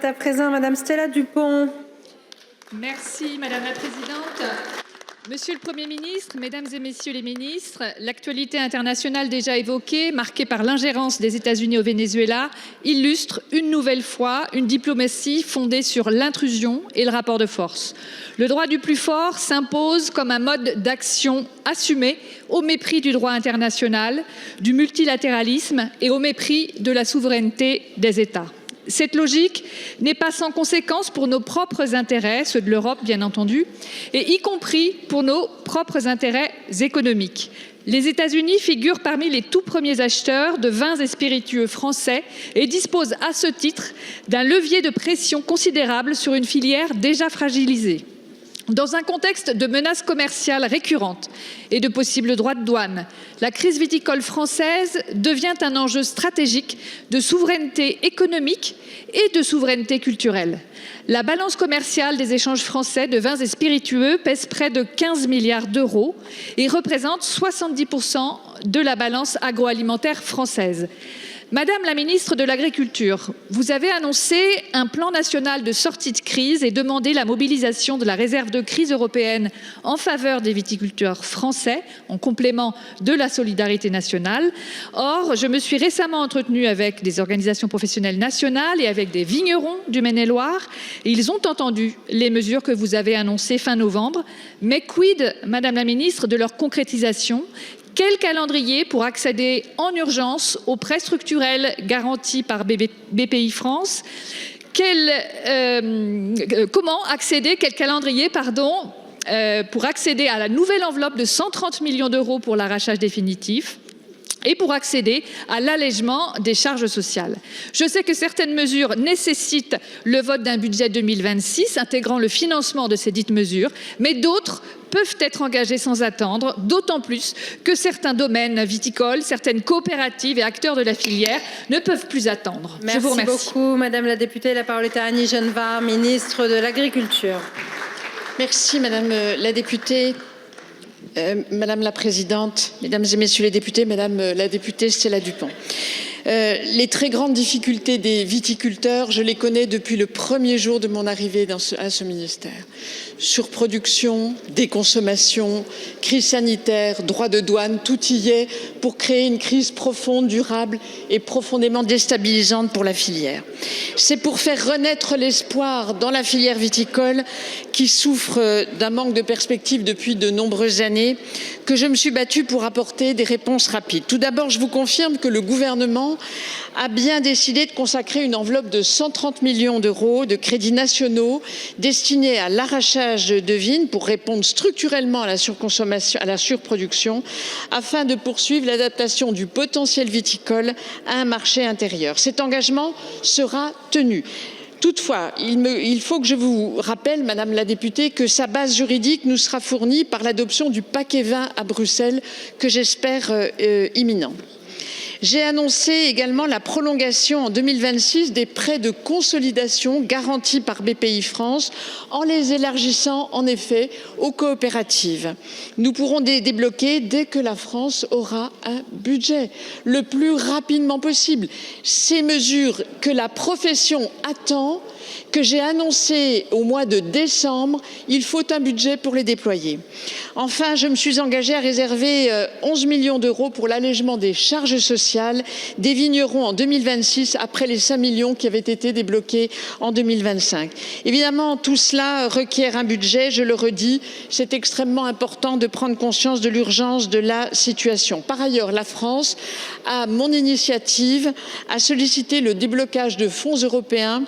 À présent, Madame Stella Dupont. Merci Madame la Présidente. Monsieur le Premier ministre, Mesdames et Messieurs les ministres, l'actualité internationale déjà évoquée, marquée par l'ingérence des États-Unis au Venezuela, illustre une nouvelle fois une diplomatie fondée sur l'intrusion et le rapport de force. Le droit du plus fort s'impose comme un mode d'action assumé au mépris du droit international, du multilatéralisme et au mépris de la souveraineté des États. Cette logique n'est pas sans conséquence pour nos propres intérêts, ceux de l'Europe bien entendu, et y compris pour nos propres intérêts économiques. Les États-Unis figurent parmi les tout premiers acheteurs de vins et spiritueux français et disposent à ce titre d'un levier de pression considérable sur une filière déjà fragilisée. Dans un contexte de menaces commerciales récurrentes et de possibles droits de douane, la crise viticole française devient un enjeu stratégique de souveraineté économique et de souveraineté culturelle. La balance commerciale des échanges français de vins et spiritueux pèse près de 15 milliards d'euros et représente 70% de la balance agroalimentaire française. Madame la ministre de l'Agriculture, vous avez annoncé un plan national de sortie de crise et demandé la mobilisation de la réserve de crise européenne en faveur des viticulteurs français, en complément de la solidarité nationale. Or, je me suis récemment entretenue avec des organisations professionnelles nationales et avec des vignerons du Maine-et-Loire. Ils ont entendu les mesures que vous avez annoncées fin novembre. Mais quid, Madame la ministre, de leur concrétisation ? Quel calendrier pour accéder en urgence aux prêts structurels garantis par BPI France ? Comment accéder, quel calendrier, pour accéder à la nouvelle enveloppe de 130 millions d'euros pour l'arrachage définitif ? Et pour accéder à l'allègement des charges sociales. Je sais que certaines mesures nécessitent le vote d'un budget 2026 intégrant le financement de ces dites mesures, mais d'autres peuvent être engagées sans attendre, d'autant plus que certains domaines viticoles, certaines coopératives et acteurs de la filière ne peuvent plus attendre. Merci, je vous remercie beaucoup, Madame la députée. La parole est à Annie Genevard, ministre de l'Agriculture. Merci, Madame la députée. Madame la Présidente, Mesdames et Messieurs les députés, Madame la députée Stella Dupont. Les très grandes difficultés des viticulteurs, je les connais depuis le premier jour de mon arrivée à ce ministère. Surproduction, déconsommation, crise sanitaire, droits de douane, tout y est pour créer une crise profonde, durable et profondément déstabilisante pour la filière. C'est pour faire renaître l'espoir dans la filière viticole qui souffre d'un manque de perspective depuis de nombreuses années que je me suis battue pour apporter des réponses rapides. Tout d'abord, je vous confirme que le gouvernement a bien décidé de consacrer une enveloppe de 130 millions d'euros de crédits nationaux destinés à l'arrachage de vignes pour répondre structurellement à la surconsommation, à la surproduction, afin de poursuivre l'adaptation du potentiel viticole à un marché intérieur. Cet engagement sera tenu. Toutefois, il faut que je vous rappelle, Madame la députée, que sa base juridique nous sera fournie par l'adoption du paquet vin à Bruxelles, que j'espère imminent. J'ai annoncé également la prolongation en 2026 des prêts de consolidation garantis par BPI France en les élargissant en effet aux coopératives. Nous pourrons les débloquer dès que la France aura un budget, le plus rapidement possible. Ces mesures que la profession attend, que j'ai annoncé au mois de décembre, il faut un budget pour les déployer. Enfin, je me suis engagée à réserver 11 millions d'euros pour l'allègement des charges sociales des vignerons en 2026 après les 5 millions qui avaient été débloqués en 2025. Évidemment, tout cela requiert un budget, je le redis, c'est extrêmement important de prendre conscience de l'urgence de la situation. Par ailleurs, la France, à mon initiative, a sollicité le déblocage de fonds européens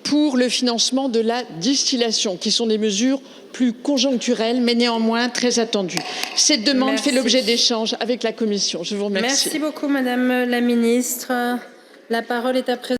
pour le financement de la distillation, qui sont des mesures plus conjoncturelles, mais néanmoins très attendues. Cette demande fait l'objet d'échanges avec la Commission. Je vous remercie. Merci beaucoup, Madame la Ministre. La parole est à présent